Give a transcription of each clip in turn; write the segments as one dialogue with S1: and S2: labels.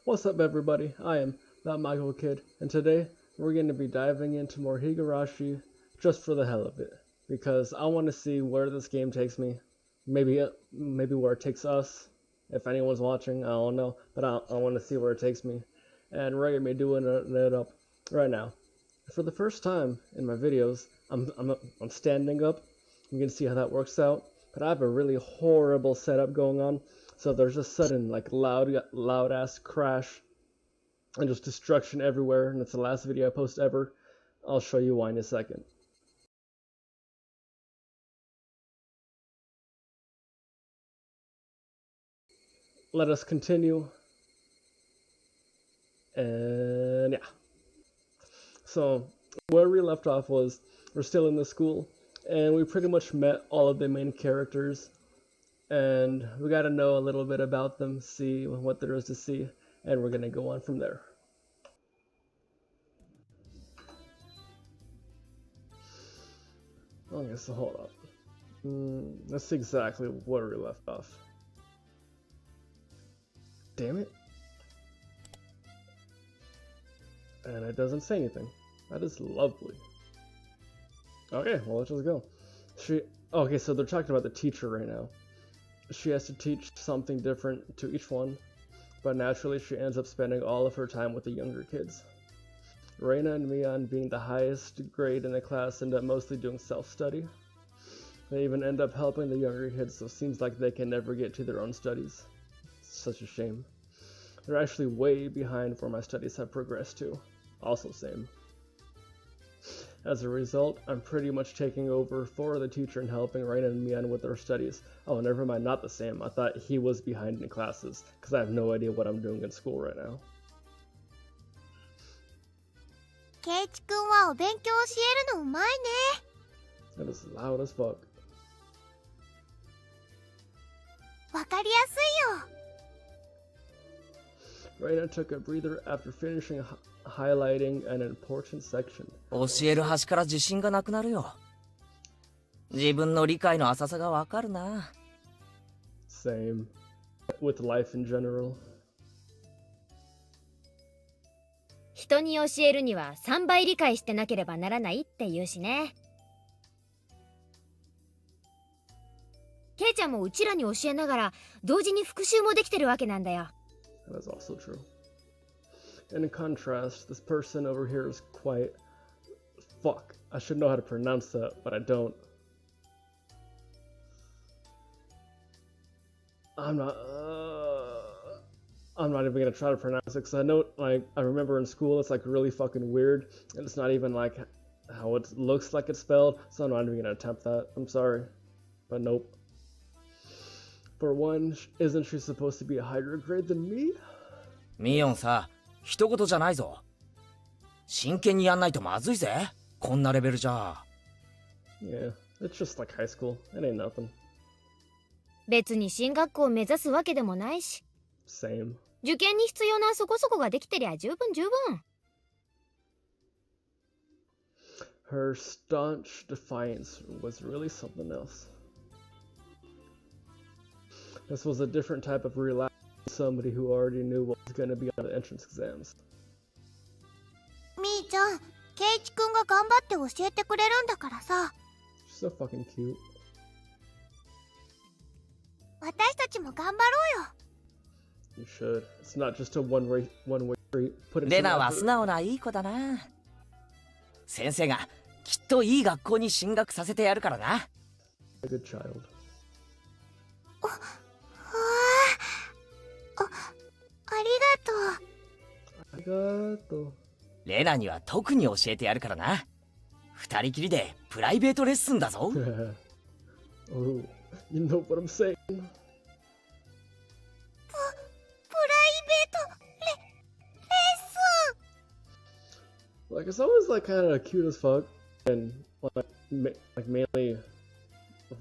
S1: What's up, everybody? I am that Michael Kid, and today we're going to be diving into more Higurashi just for the hell of it, because I want to see where this game takes me. Maybe where it takes us. If anyone's watching, I don't know, but I want to see where it takes me, and we're going to be doing it up right now. For the first time in my videos, I'm standing up. You can see how that works out, but I have a really horrible setup going on. So there's a sudden, like, loud ass crash and just destruction everywhere, and it's the last video I post ever. I'll show you why in a second. Let us continue. And yeah. So where we left off was we're still in the school, and we pretty much met all of the main characters. And we got to know a little bit about them, see what there is to see, and we're going to go on from there. Okay, so hold up. That's exactly where we left off. Damn it. And it doesn't say anything. That is lovely. Okay, well, let's just go. Okay, so they're talking about the teacher right now. She has to teach something different to each one, but naturally she ends up spending all of her time with the younger kids. Reina and Mian, being the highest grade in the class, end up mostly doing self-study. They even end up helping the younger kids, so it seems like they can never get to their own studies. It's such a shame. They're actually way behind where my studies have progressed to. Also same. As a result, I'm pretty much taking over for the teacher and helping Reina and Mian with their studies. Oh, never mind, not the same. I thought he was behind in classes, because I have no idea what I'm doing in school right now.
S2: Ch.1 はお勉強教えるのうまいね。
S1: That is loud as fuck.
S2: わかりやすいよ。
S1: Reina took a breather after finishing highlighting an important section.
S3: 教える端から自信がなくなるよ。自分の理解の浅さがわかるな。
S1: Same. With life in general.
S4: 人に教えるには3倍理解してなければならないって言うしね。ケイちゃんもうちらに教えながら同時に復習もできてるわけなんだよ。
S1: That is also true. And in contrast, this person over here is quite... Fuck. I should know how to pronounce that, but I don't. I'm not even gonna try to pronounce it, because I know, like, I remember in school it's like really fucking weird, and it's not even like how it looks like it's spelled, so I'm not even gonna attempt that. I'm sorry, but nope. For one, isn't she supposed to be a higher grade than me?
S3: ミヨンさ、一言じゃないぞ。真剣にやんないとまずいぜ。こんなレベルじゃ。
S1: Yeah, it's just like high school. It ain't nothing.
S4: 別に進学校を目指すわけでもないし。
S1: Same.
S4: 受験に必要なそこそこができてりゃ十分十分。
S1: Her staunch defiance was really something else. This was a different type of relaxing somebody who already knew what was going to be on the entrance exams.
S2: みーちゃん、ケイチくんが頑張って教えてくれるんだからさ。
S1: She's so fucking cute.
S2: 私たちも頑張ろうよ。
S1: You should. It's not just a one-way street. Put it
S3: レナは素直ないい子だな。先生がきっといい学校に進学させてやるからな。
S1: A good child.
S2: ありがとう。
S1: ありがとう。
S3: レナには特に教えてやるからな。二人きりでプライベートレッスンだぞ。
S1: Oh, you know what I'm saying?
S2: プライベートレッスン。
S1: Like, it's always like kind of cute as fuck, and like mainly,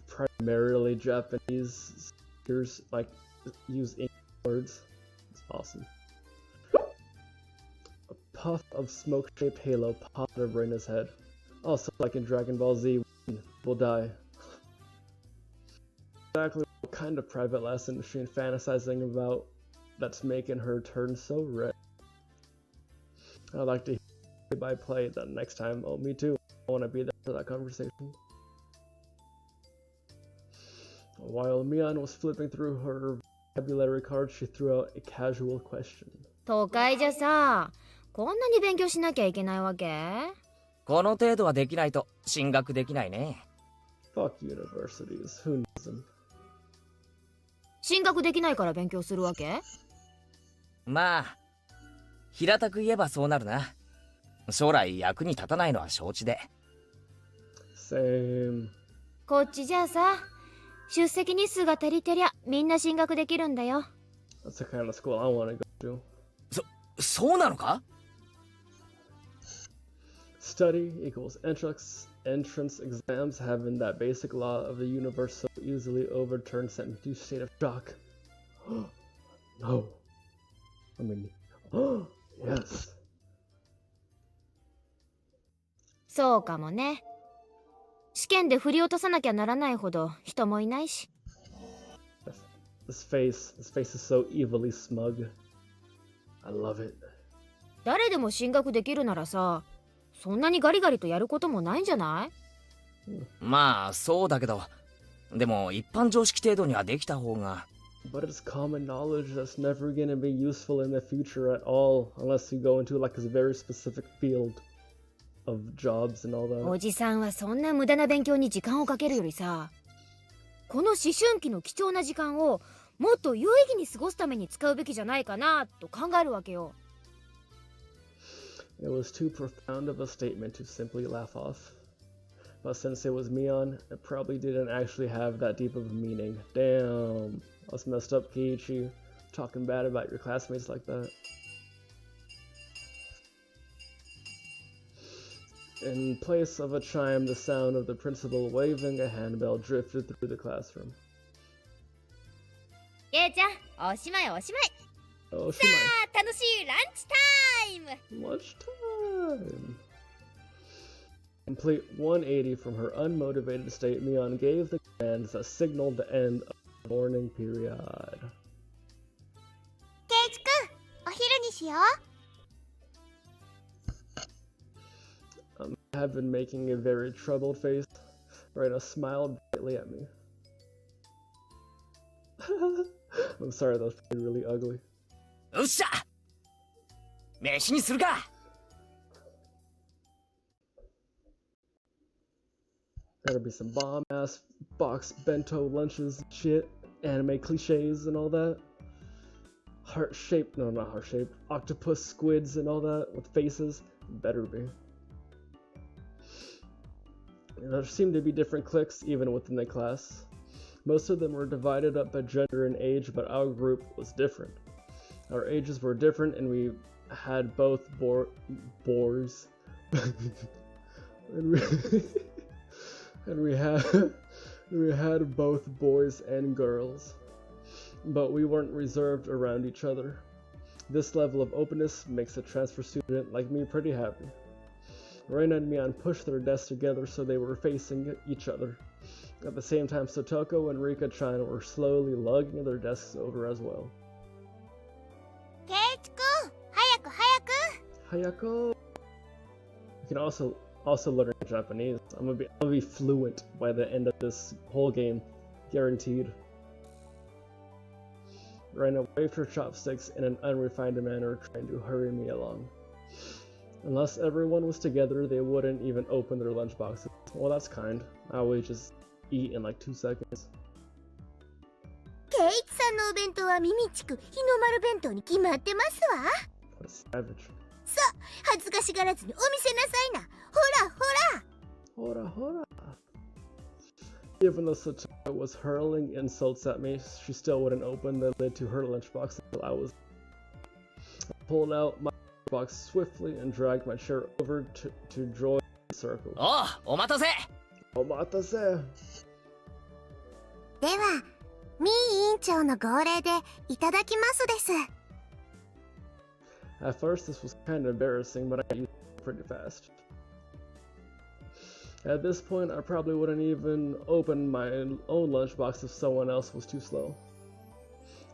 S1: primarily Japanese speakers like use English words. It's awesome. A puff of smoke-shaped halo popped out of Reina's head. Also, like in Dragon Ball Z, will die. Exactly what kind of private lesson is she fantasizing about? that's making her turn so red. I'd like to hear by play that next time. Oh, me too. I want to be there for that conversation. While Mian was flipping through her vocabulary card, she threw out a casual question.
S4: 都会じゃさ、こんなに勉強しなきゃいけないわけ？
S3: この程度はできないと進学できないね。
S1: Fuck universities. Who needs them?
S4: 進学できないから勉強するわけ？
S3: まあ、平たく言えばそうなるな。将来役に立たないのは承知で。
S1: Same.
S4: こっちじゃさ、出席日数が足りてりゃみんな進学できるんだよ。
S1: That's the kind of school I want to go to.
S3: そうなのか？
S1: Study equals entrance exams. Having that basic law of the universe so easily overturned sent me to a state of shock. No. I mean, yes.
S4: そうかもね。試験で振り落とさなきゃならないほど人もいないし。
S1: This face is so evilly smug. I love it.
S4: 誰でも進学できるならさ、そんなにガリガリとやることもないんじゃない？
S3: まあそうだけど、でも一般常識程度にはできた方が。
S1: But it's common knowledge that's never gonna be useful in the future at all, unless you go into like a very specific field of jobs and all that.
S4: おじさんはそんな無駄な勉強に時間をかけるよりさ、この思春期の貴重な時間をもっと有意義に過ごすために使うべきじゃないかなと考えるわけよ。
S1: It was too profound of a statement to simply laugh off. But since it was Mion, it probably didn't actually have that deep of a meaning. Damn, that's messed up, Kiichi. Talking bad about your classmates like that. In place of a chime, the sound of the principal waving a handbell drifted through the classroom.
S4: けいちゃん、おしまいおしまい。
S1: Oh,
S4: さあ、楽しいランチタイム。
S1: lunch time! Complete 180 from her unmotivated state, Mion gave the commands that signaled the end of the morning period.
S2: ケイチくん、お昼にしよう。
S1: I have been making a very troubled face. Reina smiled brightly at me. I'm sorry, that was probably really ugly.
S3: よっしゃ、飯にするか。
S1: There'll be some bomb-ass box bento lunches and shit, anime cliches and all that. Heart-shaped, no, not heart-shaped, octopus squids and all that with faces. Better be. There seemed to be different cliques even within the class. Most of them were divided up by gender and age, but our group was different. Our ages were different, and we had both boars. and we had both boys and girls. But we weren't reserved around each other. This level of openness makes a transfer student like me pretty happy. Reina and Mion pushed their desks together so they were facing each other. At the same time, Sotoko and Rika-chan were slowly lugging their desks over as well.
S2: ケイチくん、早く早く。
S1: Hayako! You can also learn Japanese. I'm gonna be fluent by the end of this whole game. Guaranteed. Reina waved her chopsticks in an unrefined manner, trying to hurry me along. Unless everyone was together, they wouldn't even open their lunchboxes. Well, that's kind. I always just eat in like 2 seconds.
S2: ケイチさんのお弁当はミミチク、日の丸弁当に決まってますわ。
S1: What a savage.
S2: さあ、恥ずかしがらずにお見せなさいな。ほらほら。
S1: Hora hora! Even though Sotoko was hurling insults at me, she still wouldn't open the lid to her lunchbox until I pulled out my box swiftly and dragged my chair over to join the circle.
S3: おう、お待たせ。
S1: Omatase!
S2: では、ミー委員長の号令でいただきますです。
S1: At first, this was kind of embarrassing, but I got used to it pretty fast. At this point, I probably wouldn't even open my own lunchbox if someone else was too slow.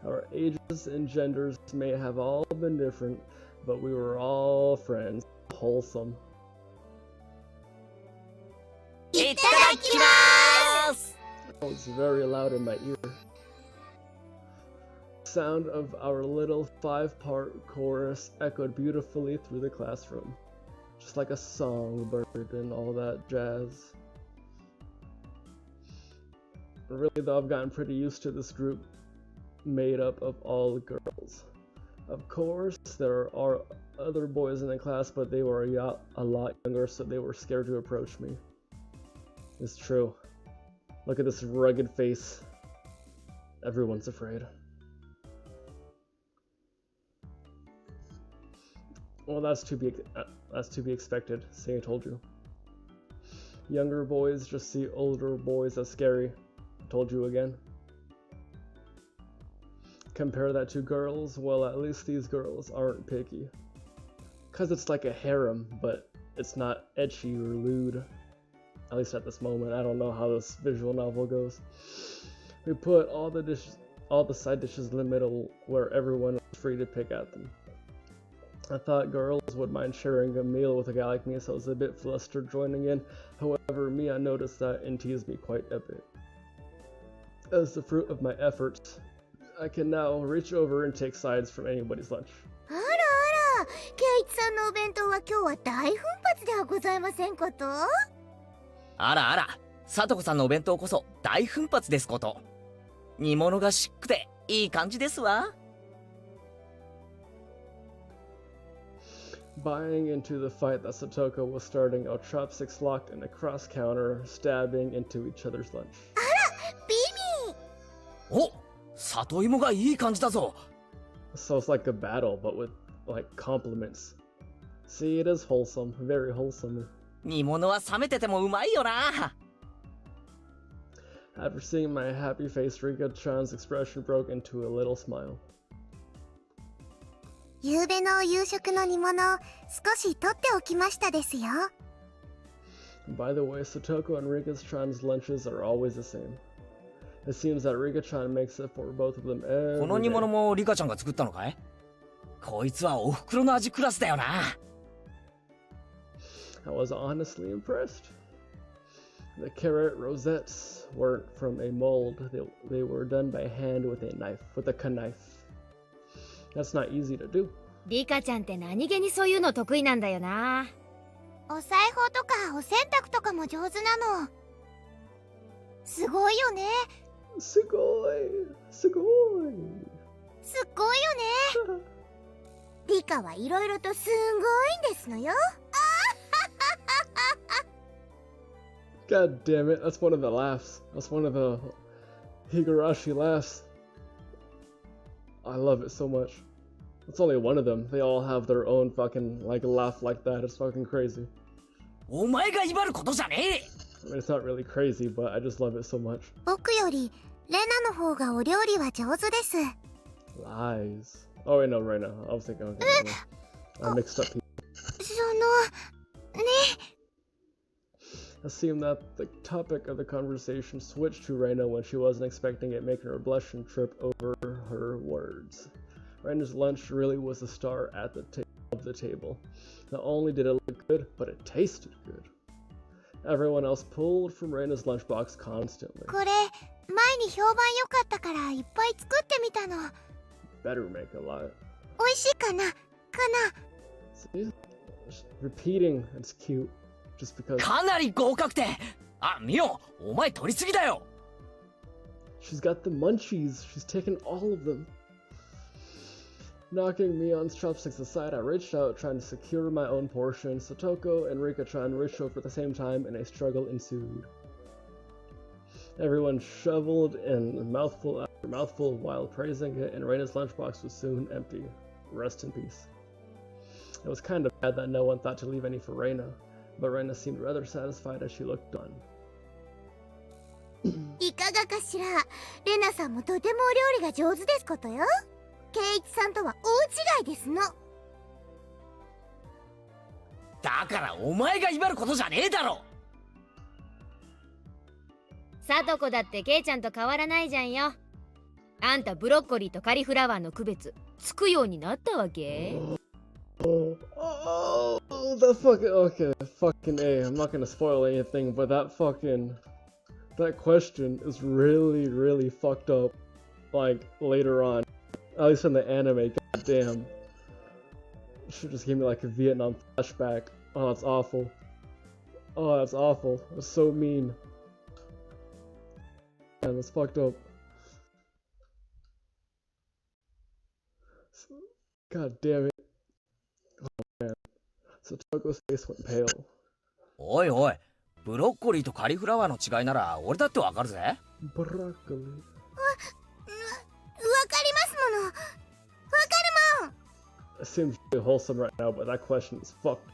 S1: Our ages and genders may have all been different, but we were all friends. Wholesome.
S3: いただきます。
S1: It was very loud in my ear. Sound of our little 5-part chorus echoed beautifully through the classroom, just like a songbird and all that jazz. Really though, I've gotten pretty used to this group made up of all girls. Of course, there are other boys in the class, but they were a lot younger, so they were scared to approach me. It's true. Look at this rugged face. Everyone's afraid. Well, that's to be expected. See, I told you. Younger boys just see older boys as scary. I told you again. Compare that to girls. Well, at least these girls aren't picky. 'Cause it's like a harem, but it's not ecchi or lewd. At least at this moment. I don't know how this visual novel goes. We put all the side dishes in the middle where everyone was free to pick at them. I thought girls would mind sharing a meal with a guy like me, so I was a bit flustered joining in. However, Mia noticed that and teased me quite a bit. As the fruit of my efforts, I can now reach over and take sides from anybody's lunch.
S2: あらあら、ケイチさんのお弁当は今日は大奮発ではございませんこと。
S3: あらあら、さとこさんのお弁当こそ大奮発ですこと。煮物がしっくていい感じですわ。
S1: Buying into the fight that Satoko was starting, our chopsticks locked in a cross counter, stabbing into each other's lunch.
S2: ビビ
S3: お、里芋がいい感じだぞ。
S1: So it's like a battle, but with like compliments. See, it is wholesome, very wholesome.
S3: 煮物は冷めててもうまいよな。
S1: After seeing my happy face, Rika-chan's expression broke into a little smile.
S2: 夕べの夕食の煮物少し取っておきましたですよ。
S1: By the way, Satoko and Rika-chan's lunches are always the same. It seems that Rika-chan makes it for both of them
S3: この
S1: every
S3: 煮物
S1: day.
S3: もリカちゃんが作ったのかい？こいつはお袋の味クラスだよな。
S1: I was honestly impressed. The carrot rosettes weren't from a mold. They were done by hand with a knife. That's not easy to do.
S4: リカちゃんって何気にそういうの得意なんだよな。
S2: お裁縫とかお洗濯とかも上手なの。すごいよね。
S1: すごい。
S2: すっごいよね。リカはいろいろとすごいんですのよ。
S1: God damn it, that's one of the laughs. That's one of the Higurashi laughs. I love it so much. It's only one of them. They all have their own fucking like laugh like that. It's fucking crazy.
S3: お前が威張ることじゃねえ。
S1: I mean, it's not really crazy, but I just love it so much.
S2: 僕よりレナの方がお料理は上手です。
S1: Lies. Oh wait, no, right now. I was thinking, okay, I mixed up people.
S2: そのね。
S1: It seemed that the topic of the conversation switched to Reina when she wasn't expecting it, making her blush and trip over her words. Reina's lunch really was the star at the table. Not only did it look good, but it tasted good. Everyone else pulled from Reina's lunchbox constantly.
S2: これ前に評判良かったからいっぱい作ってみたの。
S1: Better make a lot.
S2: 美味しいかな？
S1: See? Repeating, it's cute. Just because
S3: かなり合格点。あ、ミオ、お前取りすぎだよ。
S1: she's got the munchies. She's taken all of them. Knocking Mion's chopsticks aside, I reached out, trying to secure my own portion. Satoko and Rika-chan reached over at the same time, and a struggle ensued. Everyone shoveled in mouthful after mouthful while praising it, and Reina's lunchbox was soon empty. Rest in peace. It was kind of bad that no one thought to leave any for Reina, but Reina seemed rather satisfied as she looked on.
S2: いかがかしら。レナさんもとてもお料理が上手ですことよ。ケイイチさんとは大違いですの。
S3: だからお前が威張ることじゃねえだろ。
S4: サトコだってケイちゃんと変わらないじゃんよ。あんたブロッコリーとカリフラワーの区別つくようになったわけ？
S1: That fucking okay, fucking A. I'm not gonna spoil anything, but that question is really, really fucked up. Like later on, at least in the anime. Goddamn, she just gave me like a Vietnam flashback. Oh, that's awful. Oh, that's awful. That's so mean. Man, that's fucked up. God damn it. Oh man. So Toko's face went pale.
S3: おいおい、ブロッコリーとカリフラワーの違いなら俺だってわかるぜ。
S1: Broccoli.
S2: わかりますもの。わかるもん。
S1: It seems really wholesome right now, but that question is fucked.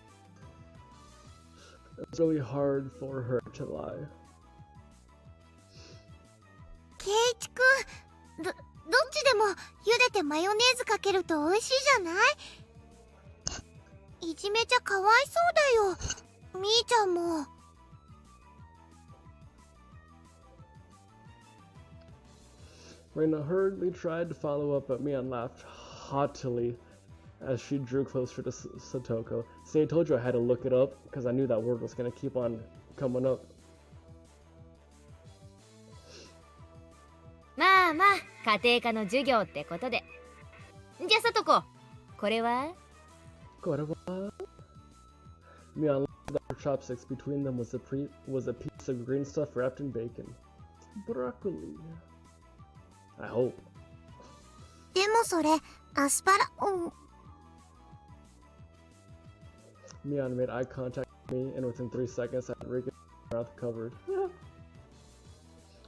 S1: It's really hard for her to lie.
S2: ケイチくん、どっちでも茹でてマヨネーズかけると美味しいじゃない？いじめちゃかわいそうだよ。みーちゃんも。
S1: Reina hurriedly tried to follow up, but Mion laughed haughtily as she drew closer to Satoko. See, I told you I had to look it up because I knew that word was gonna keep on coming up.
S4: まあまあ家庭科の授業ってことで。じゃあさとこ、これは？
S1: Mion lifted her chopsticks. Between them was a piece of green stuff wrapped in bacon. Broccoli. I hope.
S2: でもそれアスパラ。
S1: Mion made eye contact with me, and within 3 seconds, I had Rika's mouth covered.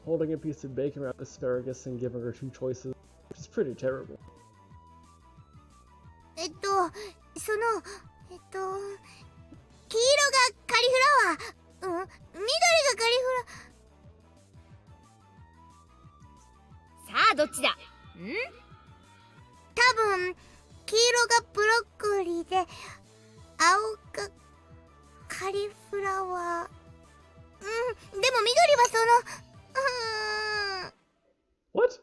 S1: Holding a piece of bacon wrapped asparagus and giving her 2 choices, which is pretty terrible.
S2: その黄色がカリフラワー、緑がカリフラ。
S4: さあどっちだ？
S2: 多分黄色がブロッコリーで青がカリフラワー。でも緑はその
S1: What?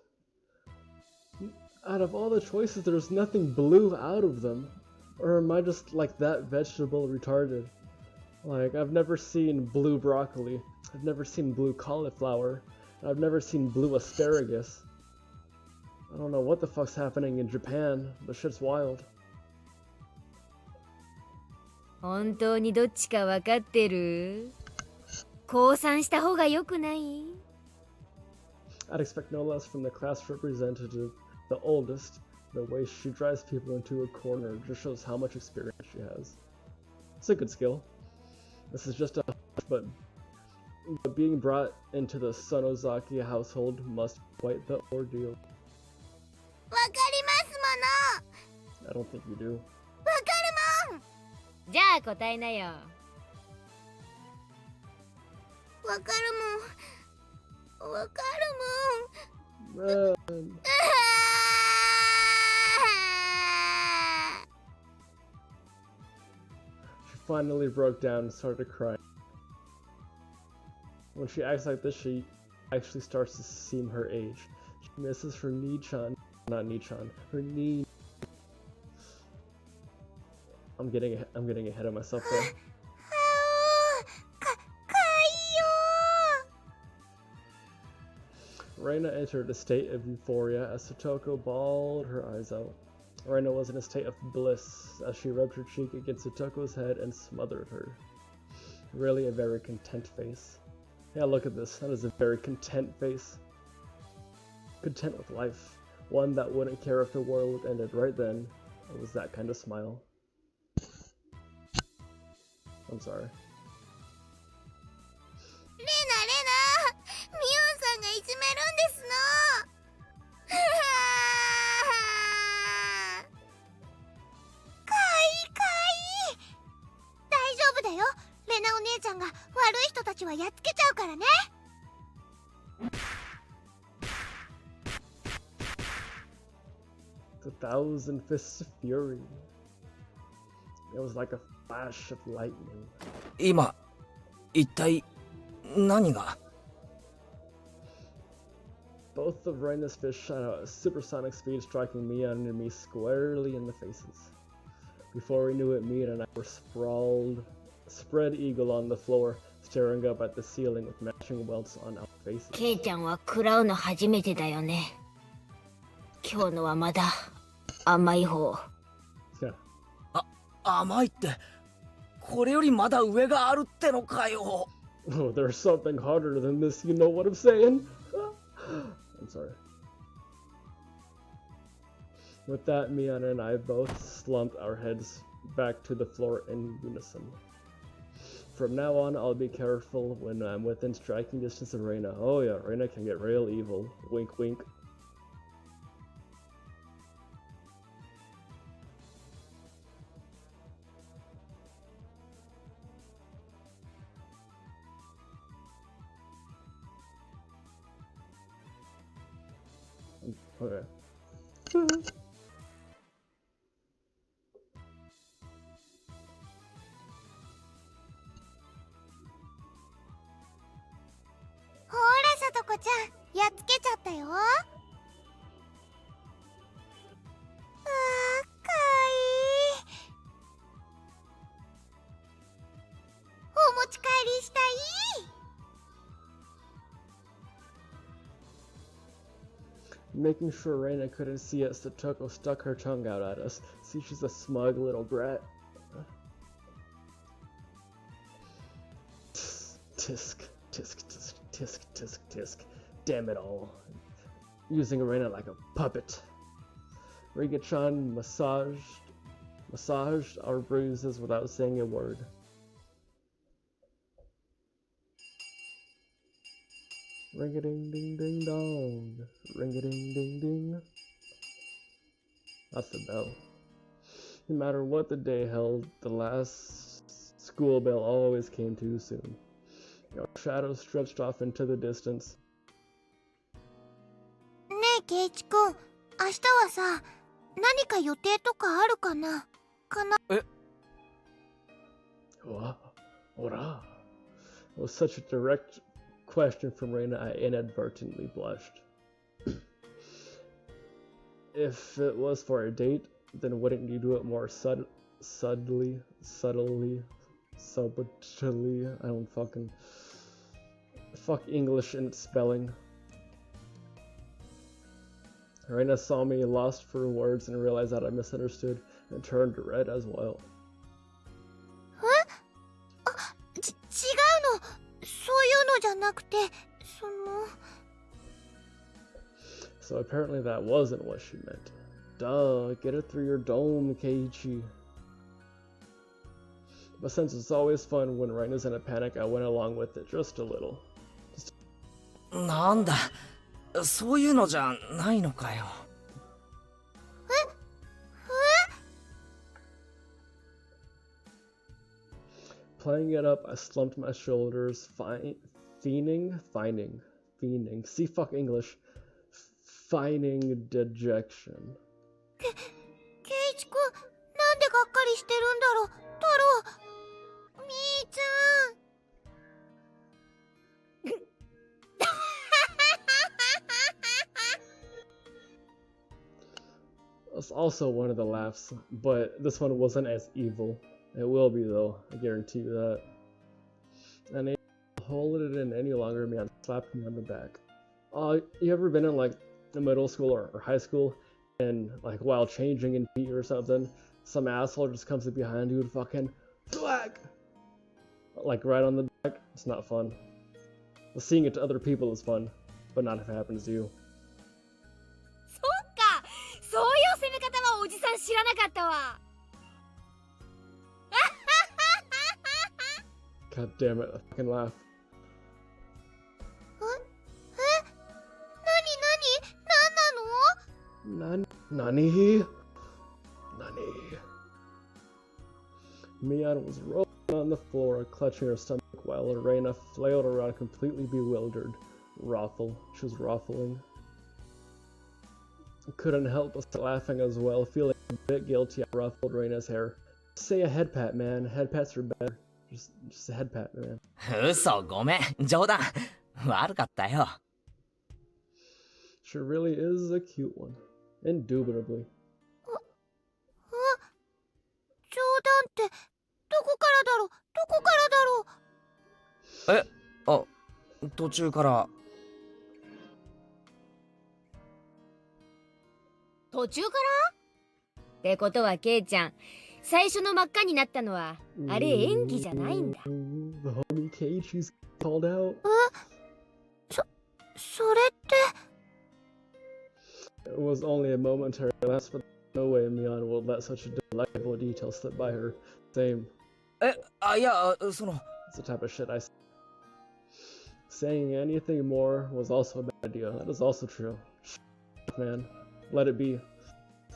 S1: Out of all the choices, there's nothing blue out of them. Or am I just like that vegetable retarded? Like, I've never seen blue broccoli. I've never seen blue cauliflower. I've never seen blue asparagus. I don't know what the fuck's happening in Japan. The shit's wild.
S4: 本当にどっちか分かってる？降参した方が良くない？
S1: I'd expect no less from the class representative, the oldest. The way she drives people into a corner just shows how much experience she has. It's a good skill. This is just a but being brought into the Sonozaki household must be quite the ordeal.
S2: わかりますもの。
S1: I don't think you do.
S2: わかるもん。
S4: じゃあ答えなよ。
S2: わかるもん。わかるもん。
S1: Man. She finally broke down and started crying. When she acts like this, she actually starts to seem her age. She misses her not Nichan, her knee. I'm getting ahead of myself there.
S2: かいよ。
S1: Reina entered a state of euphoria as Satoko bawled her eyes out. Reina was in a state of bliss as she rubbed her cheek against Satoko's head and smothered her. Really a very content face. Yeah, look at this. That is a very content face. Content with life. One that wouldn't care if the world ended right then. It was that kind of smile. I'm sorry.
S2: レナ、ミュンさんがいじめるんですの。かいかい。大丈夫だよ。レナお姉ちゃんが悪い人たちはやっつけちゃうからね。
S1: The thousand fists of fury. It was like a flash of lightning.
S3: 今一体何が？
S1: Both of Reina's fists shot out at supersonic speed, striking Mia and me squarely in the faces. Before we knew it, Mia and I were sprawled, spread eagle on the floor, staring up at the ceiling with matching welts on our faces.
S4: ケイちゃんは食らうの初めてだよね。今日のはまだ甘い方。
S1: Yeah.
S3: 甘いって、これよりまだ上があるってのかよ。
S1: Oh, there's something harder than this, you know what I'm saying? I'm sorry. With that, Miana and I both slumped our heads back to the floor in unison. From now on, I'll be careful when I'm within striking distance of Reina. Oh yeah, Reina can get real evil. Wink wink. Okay.
S2: Hora, Satoko-chan, やっつけちゃったよ。かわいい。お持ち帰りしたい。
S1: Making sure Reina couldn't see us, Satoko stuck her tongue out at us. See, she's a smug little brat. Tisk, tisk, tisk, tisk, tisk, tisk. Damn it all. Using Reina like a puppet. Riga-chan massaged our bruises without saying a word. Ring-a-ding-ding-ding-dong. Ring-a-ding-ding-ding. That's the bell. No matter what the day held, the last school bell always came too soon. Our shadows stretched off into the distance.
S2: ねえ、ケイチくん、明日はさ、何か予定とかあるかな？What?
S1: Ora? It was such a direct question from Reina, I inadvertently blushed. If it was for a date, then wouldn't you do it more subtly? I don't fucking... Fuck English and spelling. Reina saw me lost for words and realized that I misunderstood and turned red as well.
S2: 違うの。そういうのじゃなくて、
S1: So apparently that wasn't what she meant. Duh, get it through your dome, Keiichi. But since it's always fun when Reina's in a panic, I went along with it just a little.
S3: なんだ、そういうのじゃないのかよ。
S1: Playing it up, I slumped my shoulders, fiending, see fuck English, feigning dejection.
S2: ケイチくん、なんでがっかりしてるんだろう、太郎。みーちゃん。
S1: That's also one of the laughs, but this one wasn't as evil. It will be though, I guarantee you that. And I hold it in any longer, man, slapped me on the back. You ever been in like the middle school or high school, and like while changing in PE or something, some asshole just comes up behind you and fucking thwack, like right on the back? It's not fun. Seeing it to other people is fun, but not if it happens to you.
S4: そっか、そういう攻め方はおじさん知らなかったわ。
S1: God damn it, I fucking laugh.
S2: 何？Nani?
S1: Mian was rolling on the floor, clutching her stomach, while Reina flailed around completely bewildered. She was ruffling. Couldn't help but start laughing as well, feeling a bit guilty. I ruffled Reina's hair. Say a head pat, man. Head pats are better. Just a head pat, man.
S3: 嘘、ごめん、冗談。悪かったよ。
S1: She really is a cute one. Indubitably.
S2: 冗談ってどこからだろうどこからだろう。
S3: え、あ、途中から。
S4: 途中からってことはケイちゃん、最初の真っ赤になったのはあれ演技じゃないんだ。
S1: The homie Kate, she's called out.
S2: それって
S1: It was only a momentary lapse, but no way Mion would let such a delightful detail slip by her. Same.
S3: いや、その。
S1: It's the type of shit I say. Saying anything more was also a bad idea. That is also true. Man, let it be.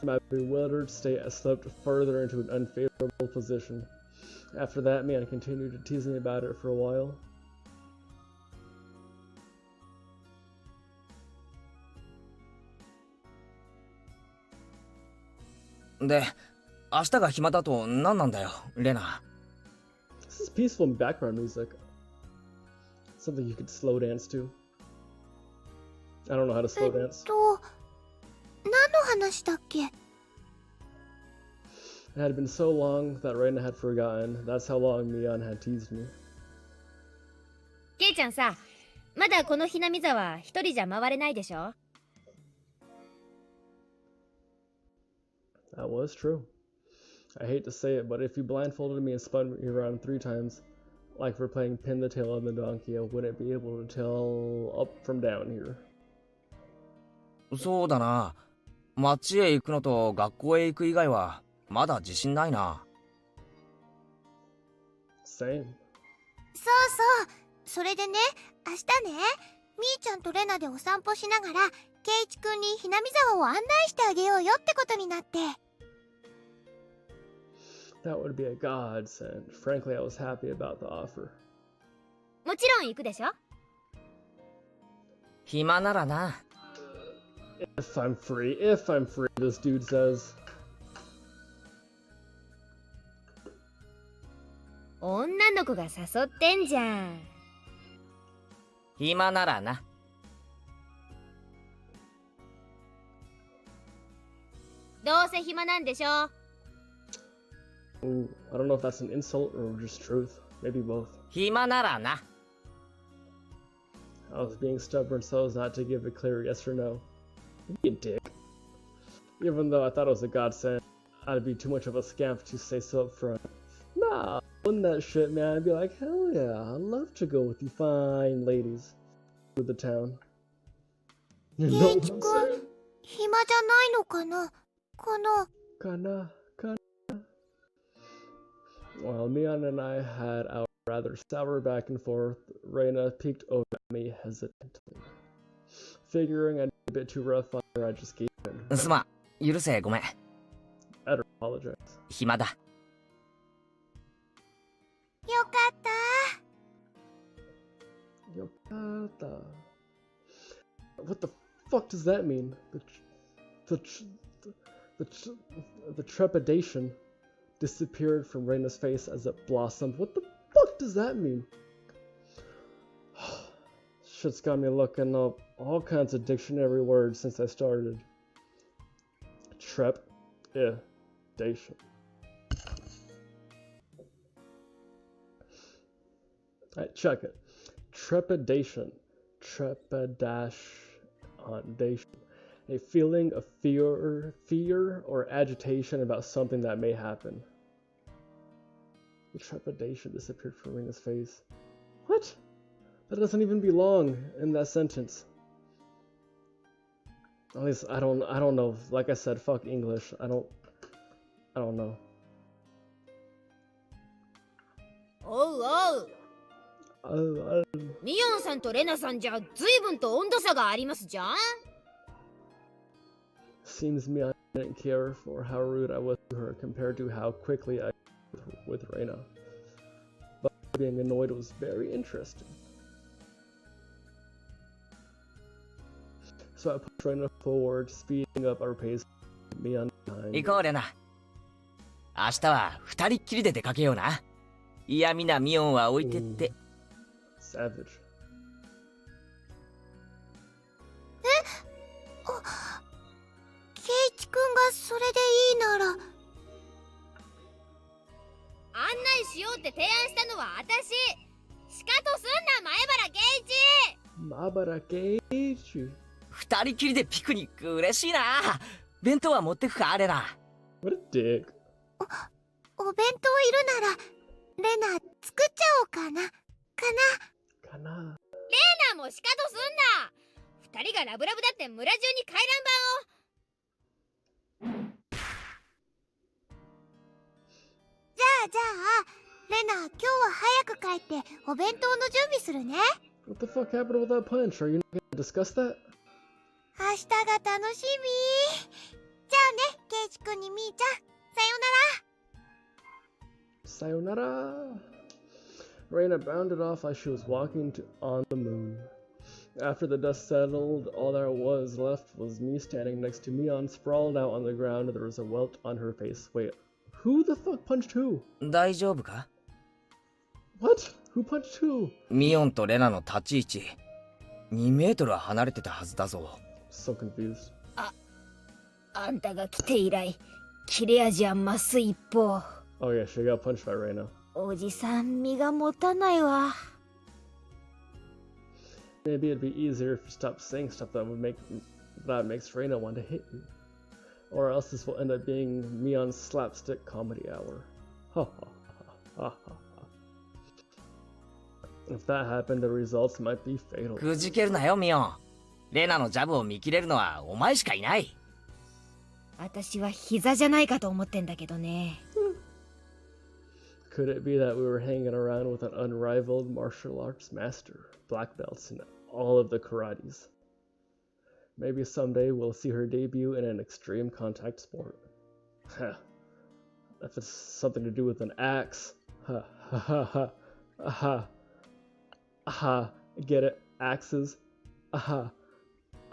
S1: My bewildered state, I slipped further into an unfavorable position. After that, Mion continued to tease me about it for a while.
S3: で、明日が暇だと何なんだよ、レナ。
S1: This is peaceful background music. Something you could slow dance to. I don't know how to slow dance.
S2: 何の話だっけ。
S1: It had been so long that Reina had forgotten. That's how long Mion had teased me.
S4: ケイちゃんさ、まだこのひなみ沢一人じゃ回れないでしょ。
S1: That was true. I hate to say it, but if you blindfolded me and spun me around 3 times, like we're playing pin the tail on the donkey, I wouldn't be able to tell up from down here.
S3: そうだな。町へ行くのと学校へ行く以外はまだ自信ないな。
S1: Same.
S2: そうそうそれでね、明日ね、みーちゃんとレナでお散歩しながらケイチくんにひなみ沢を案内してあげようよってことになって。
S1: That would be a godsend. Frankly, I was happy about the offer.
S4: もちろん行くでしょ。
S3: 暇ならな。
S1: If I'm free, this dude says.
S4: 女の子が誘ってんじゃん。
S3: 暇ならな。
S4: どうせ暇なんでしょ。
S1: Ooh, I don't know if that's an insult or just truth. Maybe both.
S3: 暇ならな。
S1: I was being stubborn so as not to give a clear yes or no. You dick. Even though I thought it was a godsend, I'd be too much of a scamp to say so up front. Nah, wouldn't that shit, man. I'd be like, hell yeah, I'd love to go with you fine ladies through the town. You
S2: ケ
S1: know
S2: イチ
S1: what
S2: く
S1: I'm
S2: ん
S1: saying?
S2: 暇じゃないのかなこの。
S1: Kana. While Mion and I had our rather sour back and forth, Reina peeked over at me hesitantly. Figuring I'd be a bit too rough on her, I just gave in.
S3: すまん、許せ、ごめん。
S1: I'd apologize.
S3: 暇だ。
S2: よかった。
S1: Yokata. What the fuck does that mean? The trepidation disappeared from Reina's face as it blossomed. What the fuck does that mean? Shit's got me looking up all kinds of dictionary words since I started. Trepidation. Alright, check it. Trepidation. Trepidation. A feeling of fear or agitation about something that may happen. The trepidation disappeared from Reina's face. What? That doesn't even belong in that sentence. At least I don't know. Like I said, fuck English. I don't know.
S4: おうおう。ミヨンさんとレナさんじゃ随分と温度差がありますじゃん。
S1: Seems me I didn't care for how rude I was to her compared to how quickly I with Reina. But being annoyed was very interesting. So I pushed Reina forward, speeding up our pace. Me on behind.
S3: 行こう、レナ。明日は二人っきりで出かけような。嫌味なミオンは置いてって。
S1: Savage.
S2: くんがそれでいいなら。
S4: 案内しようって提案したのは私。シカトすんな、前原圭一。
S1: マバラケイチ。
S3: 二人きりでピクニック嬉しいな。弁当は持ってくか、レナ。
S1: What a dick.
S2: お弁当いるならレナ作っちゃおうかな。
S1: かな。
S4: レナもシカトすんな。二人がラブラブだって村中に回覧板を。
S2: じゃあレナ、今日は早く帰ってお弁当の準備するね。
S1: What the fuck happened with that punch? Are you not gonna discuss that?
S2: 明日が楽しみ。じゃあね、ケイチくんにみーちゃん、さようなら。
S1: Sayonara. Reina bounded off like she was walking on the moon. After the dust settled, all that was left was me standing next to Mion, sprawled out on the ground. There was a welt on her face. Wait, who the fuck punched who?
S3: 大丈夫か？
S1: What? Who punched who?
S3: ミオンとレナの立ち位置2メートルは離れてたはずだぞ。
S1: So confused.
S4: あんたが来て以来、切れ味は増す一方。
S1: Oh yeah, she got punched by Reina.
S4: おじさん身が持たないわ。
S1: Maybe it'd be easier if you stopped saying stuff that makes Reina want to hit you. Or else this will end up being Mion's slapstick comedy hour. Ha ha ha ha ha. If that happened, the results might be fatal.
S3: くじけるなよ、ミオン。レナのジャブを見切れるのはお前しかいない。
S4: 私は膝じゃないかと思ってんだけどね。
S1: Could it be that we were hanging around with an unrivaled martial arts master, black belts in all of the karates? Maybe someday we'll see her debut in an extreme contact sport. If it's something to do with an axe. Ha ha ha ha. Aha. Aha. Get it? Axes. Aha.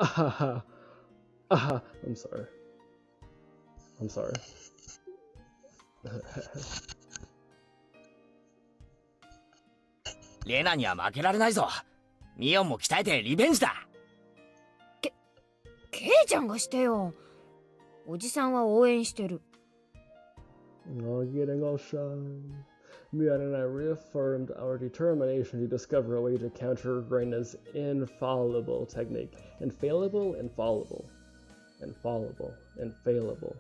S1: Aha. Aha. I'm sorry. I'm sorry.
S3: レナには負けられないぞ。ミオンも鍛えてリベンジだ。
S4: ケイちゃんがしてよ。おじさんは応援してる。
S1: Oh, getting all shy. Mion and I reaffirmed our determination to discover a way to counter Reina's infallible technique. Infallible? Infallible. Infallible. Infallible.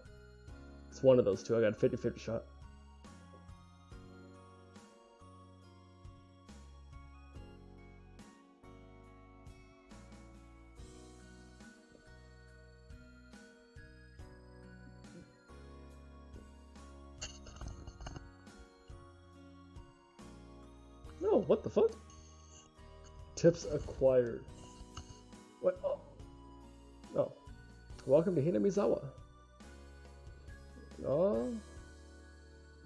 S1: It's one of those two. I got a 50-50 shot. No, what the fuck? Tips acquired. What? Oh. Oh. Welcome to Hinamizawa. Oh.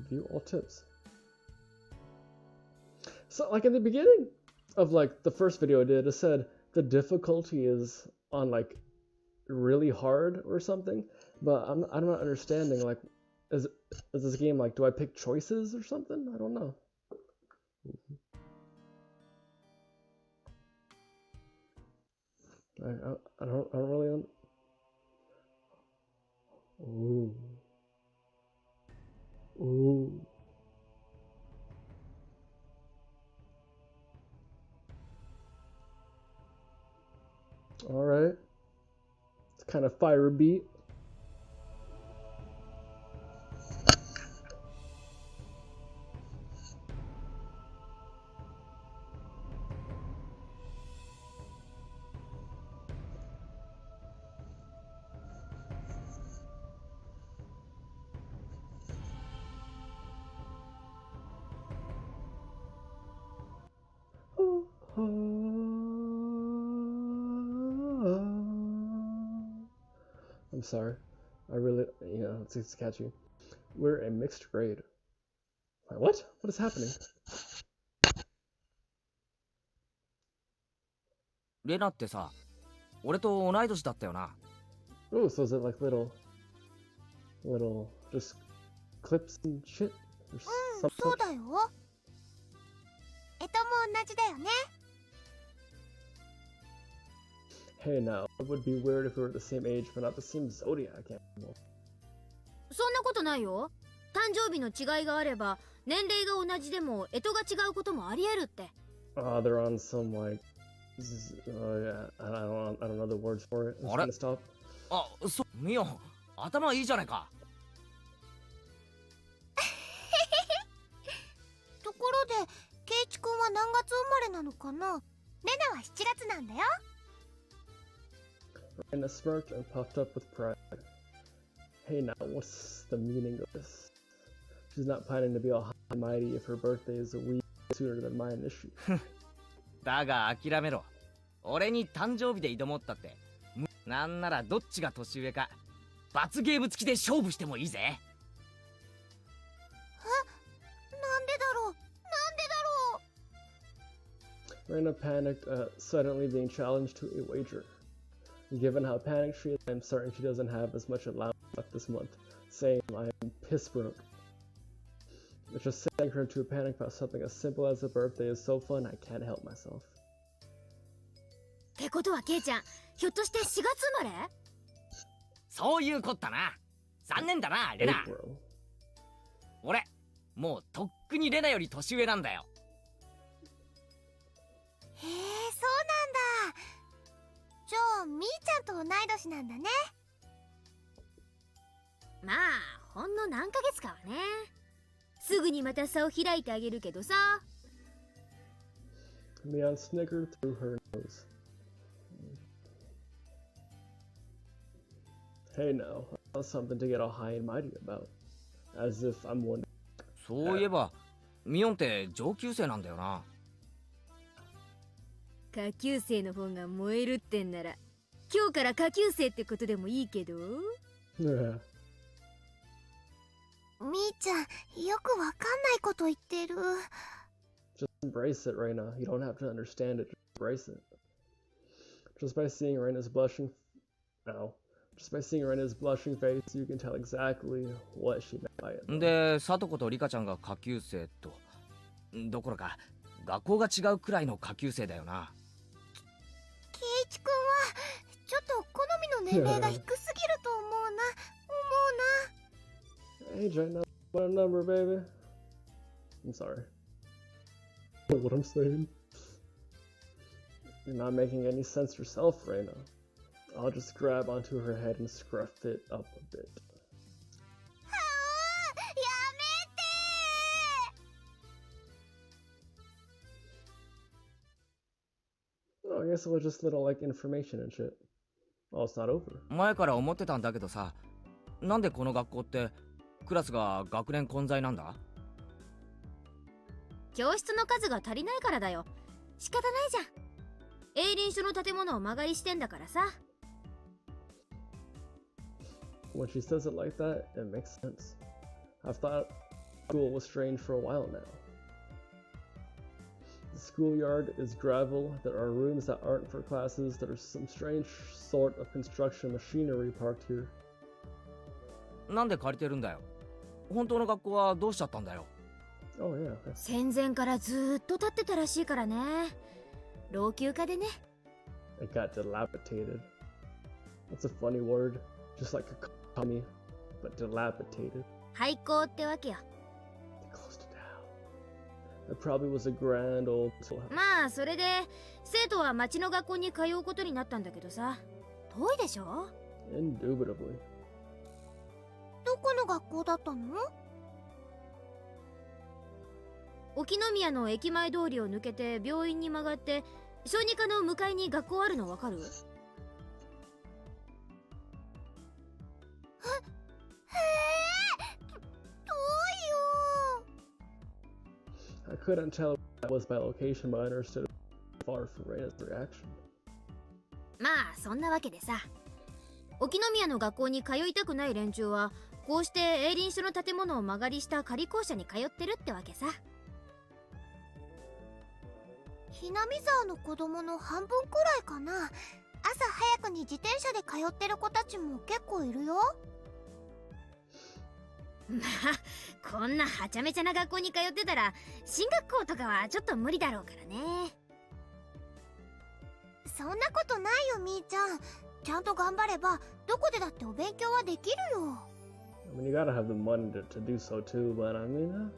S1: View all tips. So, like, in the beginning of, like, the first video I did, it said the difficulty is on, like, really hard or something. But I'm not understanding, like, is this game, like, do I pick choices or something? I don't know. I don't really. Ooh. Ooh. All right. It's kind of fire beat. I'm sorry. I really, it's catchy. We're a mixed grade. Wait, what? What is happening?
S3: レナってさ、俺と同い年だったよな。
S1: Oh, so is it like little just clips and shit? Or something?
S2: そうだよ。も同じだよね。
S1: Hey now, it would be weird if we were the same age but not the same zodiac animal.
S4: ことないよ。誕生日の違いがあれば年齢が同じでも干支が違うこともありえるって。
S1: They're on some like, yeah, I don't know the words for it. I'm just gonna stop.
S3: あ、ミオ、頭いいじゃないか。
S2: ところでケイチ君は何月生まれなのかな。レナは7月なんだよ。
S1: Raina smirked and puffed up with pride. Hey now, what's the meaning of this? She's not planning to be all high and mighty if her birthday is a week sooner than mine is she?
S3: だが諦めろ。俺に誕生日で挑もうったって。なんならどっちが年上か罰ゲーム付きで勝負してもいいぜ。
S2: なんでだろう。
S1: Raina panicked at suddenly being challenged to a wager. Given how panicked she is, I'm certain she doesn't have as much allowance left this month. Same, I am piss broke. It's just setting her into a panic about something as simple as a birthday is so fun, I can't help myself.
S4: ってことはケイちゃん、ひょっとして4月生まれ？
S3: そういうこったな。残念だな、レナ。
S1: April.
S3: 俺、もうとっくにレナより年上なんだよ。
S2: へえ、そうなんだ。じゃあみーちゃんと同い年なんだね。
S4: まあほんの何ヶ月かはね。すぐにまた差を開いてあげるけどさ。
S1: Mion snickered through her nose. Hey now, that's something to get all high and mighty about. As if I'm one.
S3: そういえば、ミオンって上級生なんだよな。
S4: 下級生の方が燃えるってんなら今日から下級生ってことでもいいけど。
S1: Yeah.
S2: みーちゃん、よくわかんないこと言ってる。
S1: Just embrace it, Raina. You don't have to understand it. Just embrace it. Just by seeing Raina's blushing face, you can tell exactly what she meant by it.
S3: で、サトコとリカちゃんが下級生と、どころか学校が違うくらいの下級生だよな。
S2: ケイチ君はちょっと好みの年齢が低すぎると思うな。
S1: Hey, Jaina, what a number, baby. I'm sorry. What I'm saying? You're not making any sense yourself, Raina. I'll just grab onto her head and scruff it up a bit.
S2: やめて。
S1: Oh, I guess it was just little, like, information and shit. Oh, it's not over.
S3: 前から思ってたんだけどさ、なんでこの学校ってクラスが学年混在なんだ？
S4: 教室の数が足りないからだよ。仕方ないじゃん。営林署の建物を間借りしてんだからさ。
S1: When she says it like that, it makes sense. I've thought school was strange for a while now. The schoolyard is gravel. There are rooms that aren't for classes. There's some strange sort of construction machinery parked here.
S3: なんで借りてるんだよ。本当の学校はどうしちゃったんだよ。
S1: Oh yeah.
S4: 戦前からずーっと建ってたらしいからね。老朽化でね。
S1: It got dilapidated. That's a funny word. Just like a commie, but dilapidated.
S4: 廃校ってわけよ。
S1: They closed it down. It probably was a grand old house.
S4: まあそれで生徒は町の学校に通うことになったんだけどさ。遠いでしょ？
S1: Indubitably.
S2: どこの学校だったの？
S4: 沖宮の駅前通りを抜けて病院に曲がって小児科の向かいに学校あるのわかる？I
S1: couldn't tell if that was by location, but I understood far from Reina's reaction.
S4: まあそんなわけでさ、沖宮の学校に通いたくない連中はこうして営林署の建物を間借りした仮校舎に通ってるってわけさ。
S2: ひなみ沢の子供の半分くらいかな。朝早くに自転車で通ってる子たちも結構いるよ。
S4: まあこんなはちゃめちゃな学校に通ってたら進学校とかはちょっと無理だろうからね。
S2: そんなことないよみーちゃん。ちゃんと頑張ればどこでだってお勉強はできるよ。
S1: I mean, you gotta have the money to do so too, but I mean,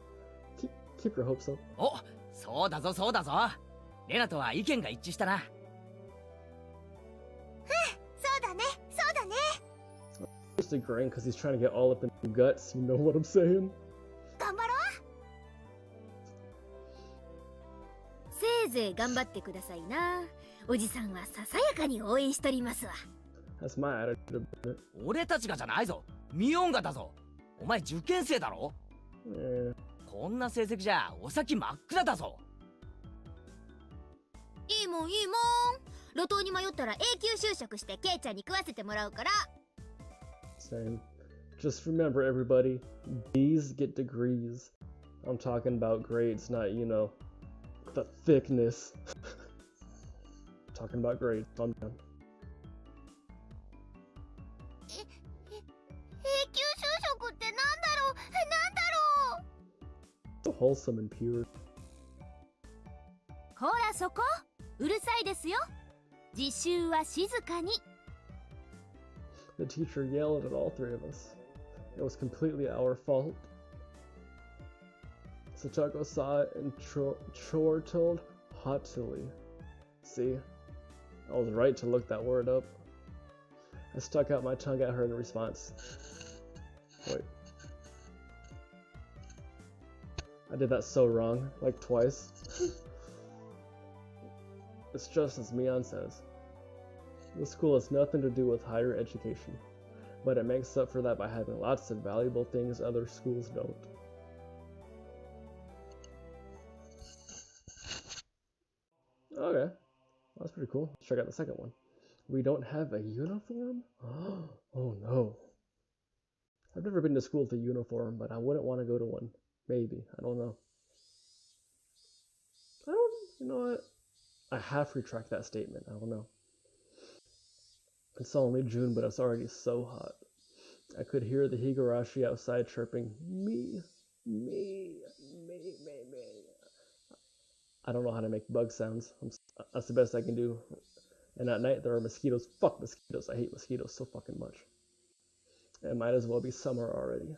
S1: keep your hopes up.
S3: お、そうだぞそうだぞ。レナとは意見が一致したな。
S2: そうだね、そうだね。
S1: Just agreeing because he's trying to get all up in the guts, you know what I'm saying?
S2: 頑張ろう。
S4: せいぜい頑張ってくださいな。おじさんはささやかに応援しとりますわ。
S1: That's my attitude.
S3: 俺たちがじゃないぞ。ミオンがだぞ。お前受験生だろ。こんな成績じゃお先真っ暗だぞ。
S4: いいもんいいもん。路頭に迷ったら永久就職してケイちゃんに食わせてもらうから。
S1: Same. Just remember, everybody, B's get degrees. I'm talking about grades, not, you know, the thickness. Talking about grades. I'm done.
S2: 永久就職ってなんだろう、なんだろう。
S1: So wholesome and pure.
S4: ほらそこ、うるさいですよ。自習は静かに。
S1: The teacher yelled at all three of us. It was completely our fault. Satoko saw it and chortled haughtily. See, I was right to look that word up. I stuck out my tongue at her in response. Wait. I did that so wrong, like twice. It's just as Mion says. This school has nothing to do with higher education, but it makes up for that by having lots of valuable things other schools don't. Okay, that's pretty cool. Let's check out the second one. We don't have a uniform? Oh no. I've never been to school with a uniform, but I wouldn't want to go to one. Maybe. I don't know. You know what? I have to retract that statement. I don't know. It's only June, but it's already so hot. I could hear the Higurashi outside chirping, me. I don't know how to make bug sounds. That's the best I can do. And at night there are mosquitoes. Fuck mosquitoes. I hate mosquitoes so fucking much. It might as well be summer already.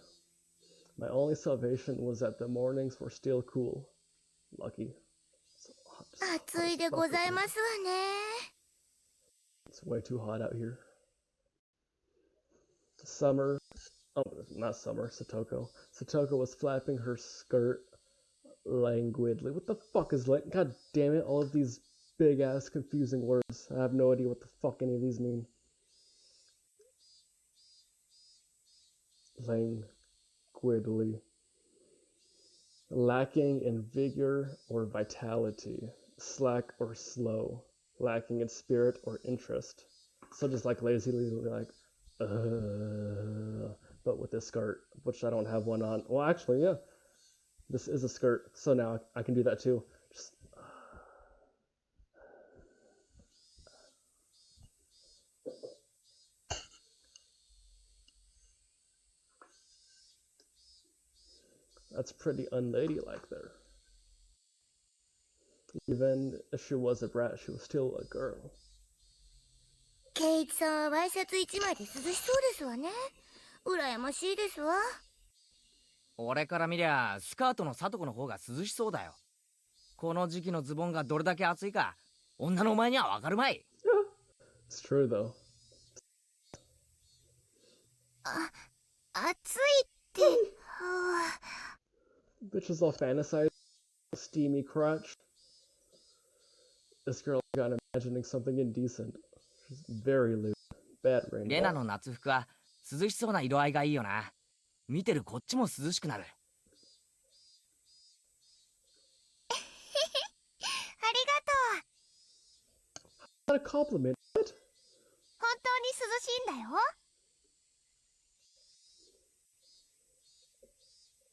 S1: My only salvation was that the mornings were still cool. Lucky. So hot.
S2: 暑いでございますわね。
S1: It's way too hot out here. Summer. Oh, not summer. Satoko. Satoko was flapping her skirt languidly. What the fuck is like? God damn it! All of these big ass confusing words. I have no idea what the fuck any of these mean. Languidly. Lacking in vigor or vitality. Slack or slow. Lacking in spirit or interest. So just like lazily like, but with this skirt, which I don't have one on. Well, actually, yeah, this is a skirt, so now I can do that too. Just, that's pretty unladylike there. Even if she was a brat, she was still a girl.
S2: ケイチさんはワイシャツ一枚で涼しそうですわね。羨ましいですわ。
S3: 俺から見りゃスカートのサトコの方が涼しそうだよ。この時期のズボンがどれだけ暑いか女のお前にはわかるまい。
S1: It's true though.
S2: 暑いって。
S1: Bitches all fantasize steamy crotch. This girl got imagining something indecent. She's very lewd. Bad rain.
S3: レナの夏服は涼しそうな色合いがいいよな。見てるこっちも涼しくなる。
S2: ありがとう。
S1: Not a compliment. What?
S2: 本当に涼しいんだよ。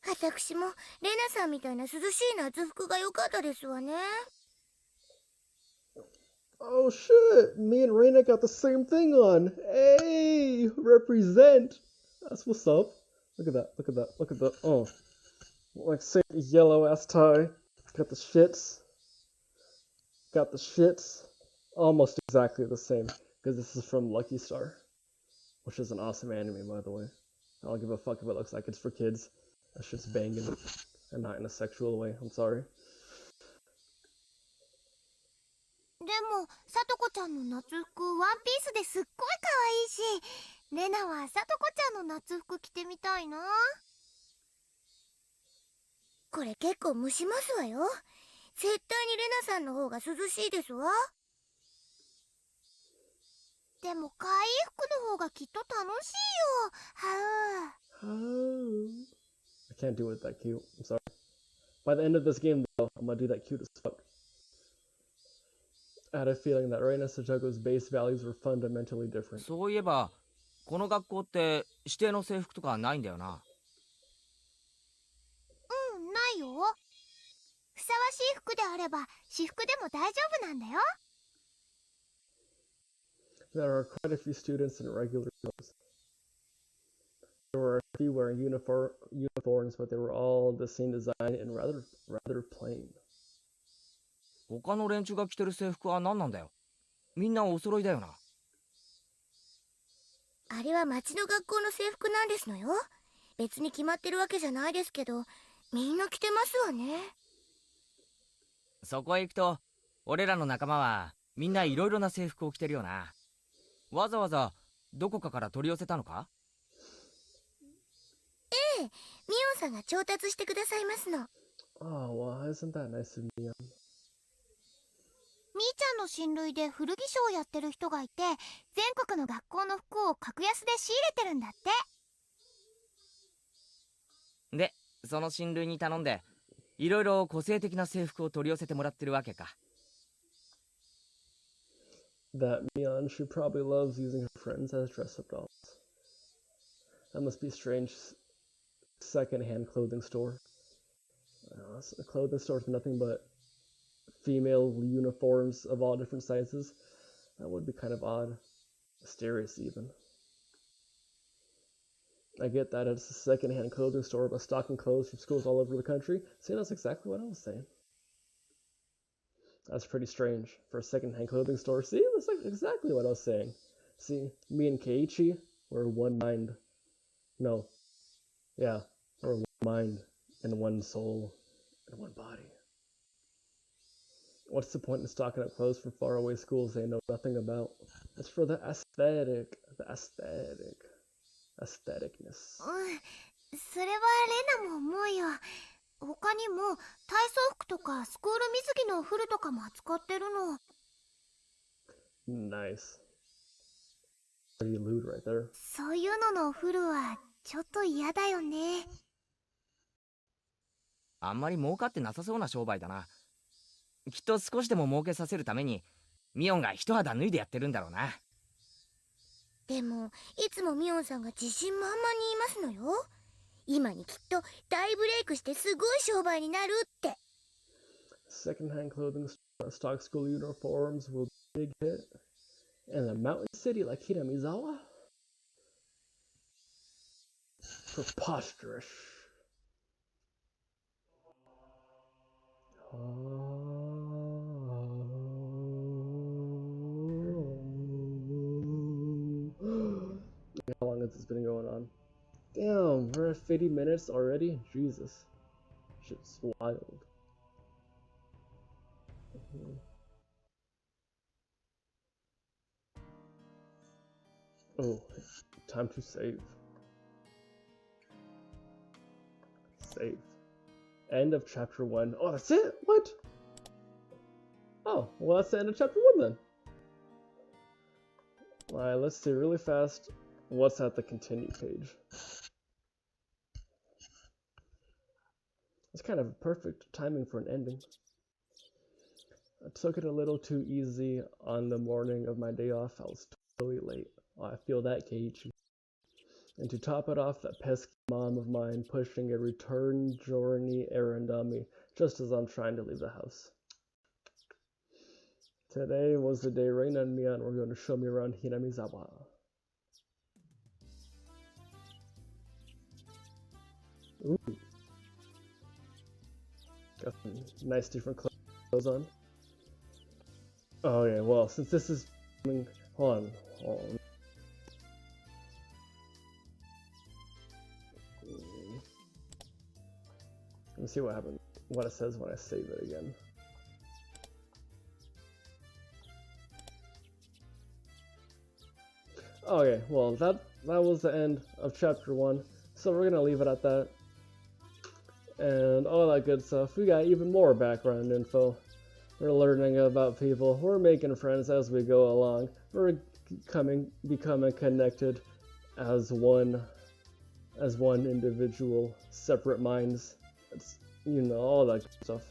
S2: 私もレナさんみたいな涼しい夏服が良かったですわね。
S1: Oh shit! Me and Reina got the same thing on. Hey, represent. That's what's up. Look at that. Look at that. Look at that. Oh, like same yellow ass tie. Got the shits. Got the shits. Almost exactly the same because this is from Lucky Star, which is an awesome anime, by the way. I don't give a fuck if it looks like it's for kids. That's just banging, and not in a sexual way. I'm sorry.
S2: でもさとこちゃんの夏服ワンピースですっごい可愛いし、レナはさとこちゃんの夏服着てみたいな。これ結構蒸しますわよ。絶対にレナさんの方が涼しいですわ。でも可愛い服の方がきっと楽しいよ。はう。
S1: I can't do it that cute. I'm sorry. By the end of this game, though, I'm gonna do that cute as fuck. I had a feeling that Reina Sajago's base values were fundamentally different.
S3: そういえばこの学校って指定の制服とかないんだよな。
S2: ないよ。ふさわしい服であれば私服でも大丈夫なんだよ。
S1: There are quite a few students in regular clothes. There were a few wearing uniforms, but they were all the same design and rather plain.
S3: 他の連中が着てる制服は何なんだよ。みんなお揃いだよな。
S2: あれは町の学校の制服なんですのよ。別に決まってるわけじゃないですけど、みんな着てますわね。
S3: そこへ行くと俺らの仲間はみんないろいろな制服を着てるよな。わざわざどこかから取り寄せたのか？
S2: ええ、ミオンさんが調達してくださいますの。
S1: Oh, well, isn't that nice of me?
S2: みーちゃんの親類で古着商をやってる人がいて、全国の学校の服を格安で仕入れてるんだって。
S3: でその親類に頼んでいろいろ個性的な制服を取り寄せてもらってるわけか。
S1: That Mion, she probably loves using her friends as dress-up dolls. That must be a strange second-hand clothing store. A clothing store with nothing but female uniforms of all different sizes. That would be kind of odd. Mysterious, even. I get that it's a second-hand clothing store, but stocking clothes from schools all over the country. See, that's exactly what I was saying. That's pretty strange for a second-hand clothing store. See, that's like exactly what I was saying. See, me and Keiichi were one mind. No. Yeah, we're one mind and one soul and one body. What's the point in stocking up clothes from faraway schools they know nothing about? It's for the aesthetic. The aesthetic. Aestheticness.
S2: それはレナも思うよ。他にも体操服とかスクール水着のフルとかも扱ってるの。
S1: Nice. Pretty lewd right there.
S2: そういうののフルはちょっと嫌だよね。
S3: あんまり儲かってなさそうな商売だな。きっと少しでも儲けさせるためにミオンが一肌脱いでやってるんだろうな。
S2: でもいつもミオンさんが自信満々に言いますのよ。今にきっと大ブレイクしてすごい商売になるって。
S1: Second-hand clothing store stock school uniforms will be a big hit. In a mountain city like Hinamizawa? Preposterous. How long has this been going on? Damn, we're at 50 minutes already? Jesus. Shit's wild. Oh, time to save. Save. End of chapter 1. Oh, that's it? What? Oh, well, that's the end of chapter 1 then. Alright, let's see really fast what's at the continue page. It's kind of perfect timing for an ending. I took it a little too easy on the morning of my day off. I was totally late. Oh, I feel that, Keiichi. And to top it off, that pesky mom of mine pushing a return journey errand on me just as I'm trying to leave the house. Today was the day Reina and Mion were going to show me around Hinamizawa. Ooh. Got some nice different clothes on. Oh yeah, well, since this is... Hold on. Let me see what happened. What it says when I save it again. Okay, well that was the end of chapter 1, so we're gonna leave it at that. And all that good stuff. We got even more background info. We're learning about people. We're making friends as we go along. We're becoming connected as one individual, separate minds. It's, you know, all that good stuff.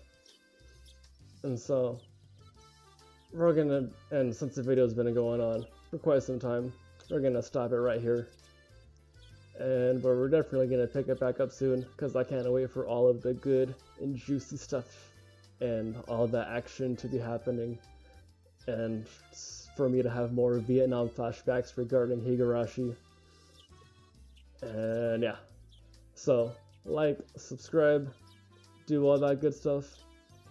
S1: And so we're gonna, and since the video's been going on for quite some time, we're gonna stop it right here. But we're definitely gonna pick it back up soon, because I can't wait for all of the good and juicy stuff and all the action to be happening, and for me to have more Vietnam flashbacks regarding Higurashi. And yeah, so like, subscribe, do all that good stuff,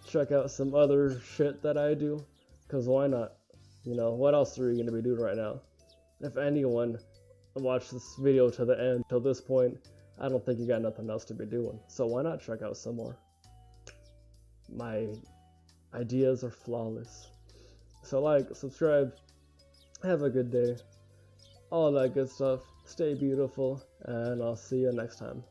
S1: check out some other shit that I do, because why not? You know, what else are you going to be doing right now? If anyone watched this video to the end, till this point, I don't think you got nothing else to be doing, so why not check out some more? My ideas are flawless. So like, subscribe, have a good day, all that good stuff, stay beautiful, and I'll see you next time.